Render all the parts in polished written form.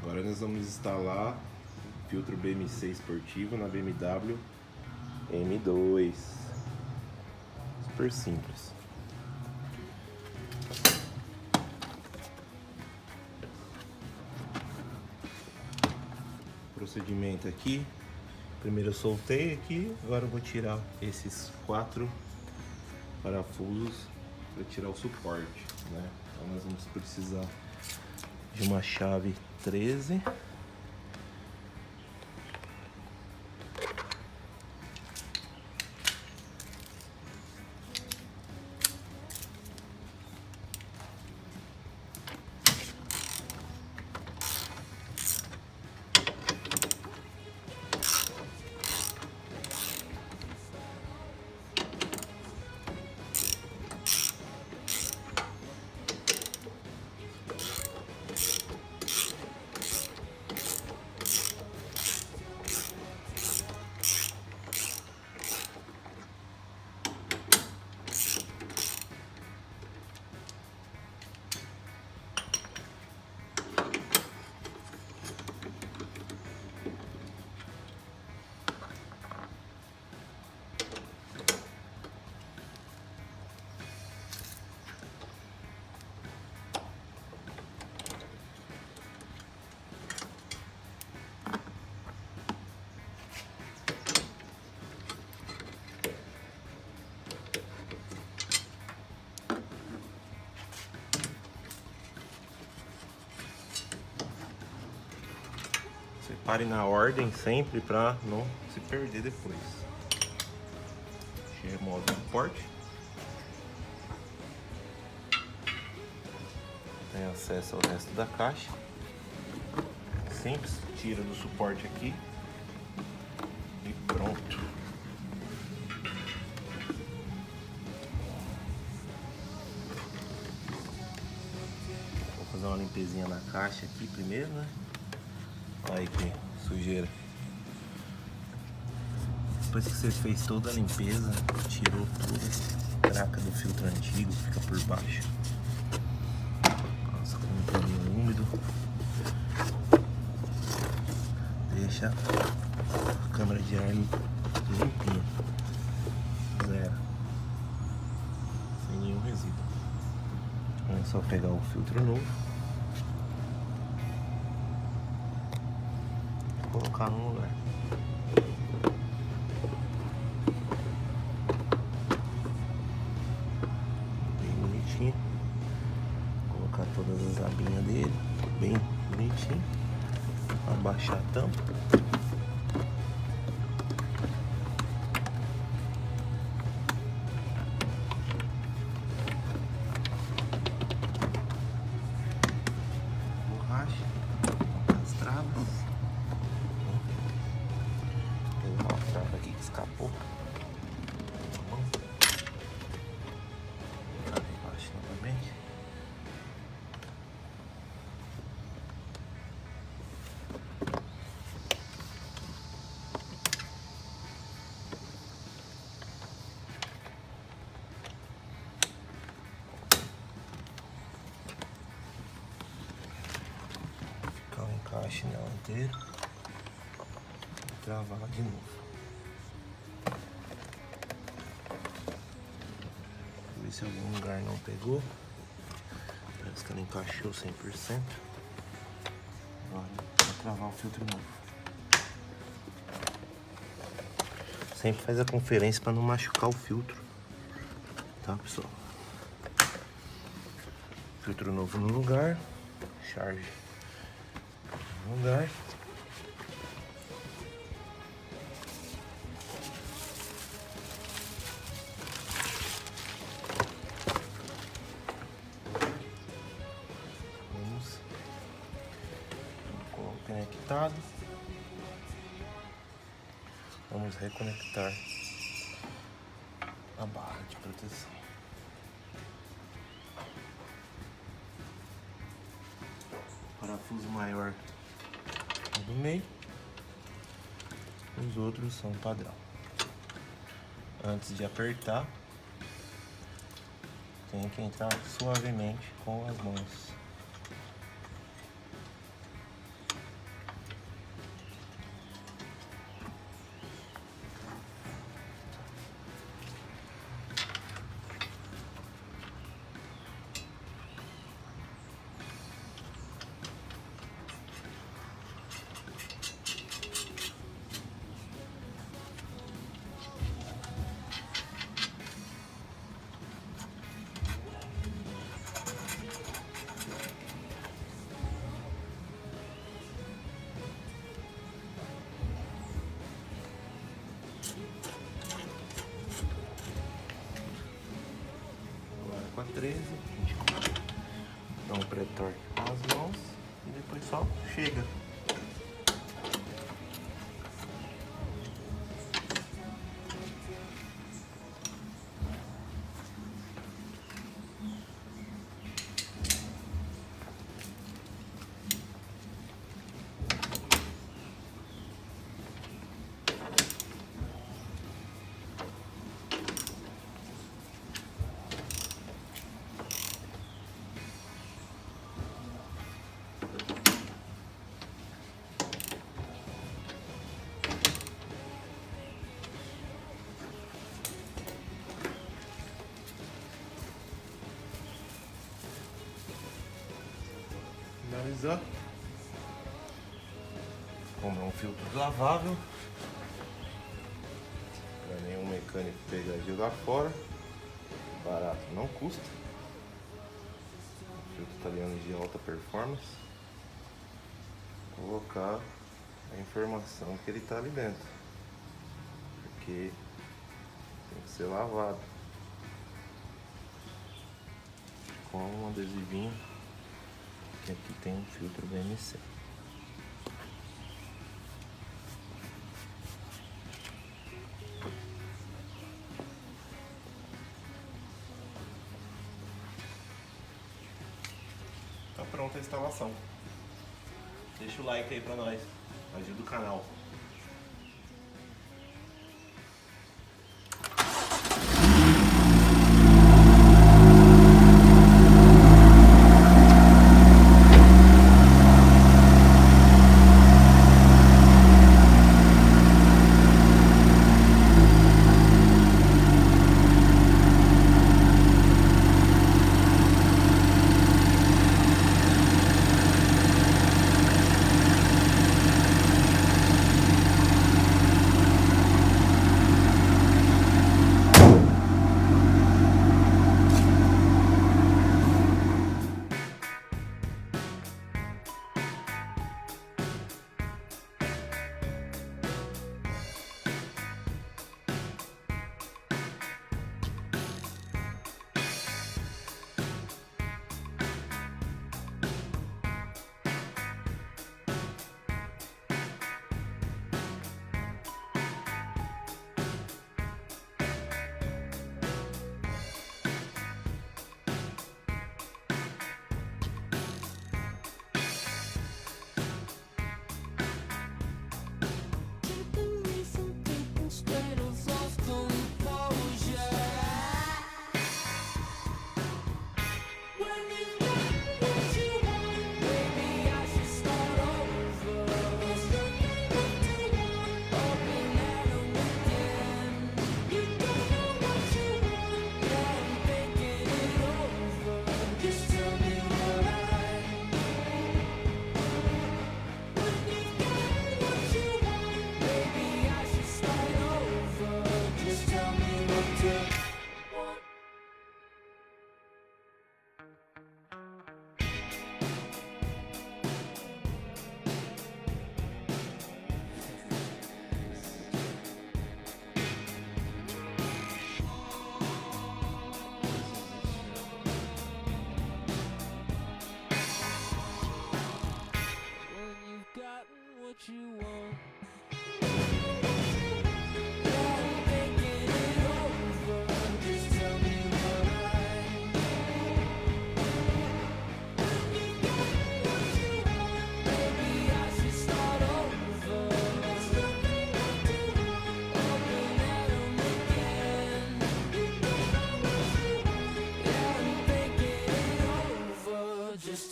Agora nós vamos instalar o filtro BMC esportivo na BMW M2. Super simples. Procedimento aqui. Primeiro eu soltei aqui, agora eu vou tirar esses 4 parafusos para tirar o suporte, né? Então nós vamos precisar de uma chave 13. Separe na ordem sempre para não se perder depois. Remove o suporte. Tem acesso ao resto da caixa. Simples, tira do suporte aqui e pronto. Vou fazer uma limpezinha na caixa aqui primeiro, né? Olha aí que sujeira. Depois que você fez toda a limpeza, tirou toda a craca do filtro antigo, fica por baixo. Passa com um paninho úmido. Deixa a câmara de ar limpinha. Zero. Sem nenhum resíduo. É só pegar o filtro novo. Colocar no lugar. Bem bonitinho. Colocar todas as abinhas dele. Bem bonitinho. Abaixar a tampa. Borracha. As travas. Aqui que escapou. Embaixo novamente. Ficar um encaixe nela inteira. E travar de novo. Se algum lugar não pegou, parece que ela encaixou 100%. Agora vou travar o filtro novo. Sempre faz a conferência para não machucar o filtro, tá, pessoal? Filtro novo no lugar, charge no lugar. Conectado. Vamos reconectar a barra de proteção. Parafuso maior no meio. Os outros são padrão. Antes de apertar, tem que entrar suavemente com as mãos. com a 13, a gente dá um pré-torque com as mãos e depois só chega. Finalizar. Comprar um filtro lavável para nenhum mecânico pegar e jogar fora. Barato não custa. Filtro italiano de alta performance. Colocar a informação que ele está ali dentro, porque tem que ser lavado com um adesivinho. Que aqui tem um filtro BMC. Tá pronta a instalação. Deixa o like aí pra nós, ajuda o canal.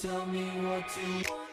Tell me what to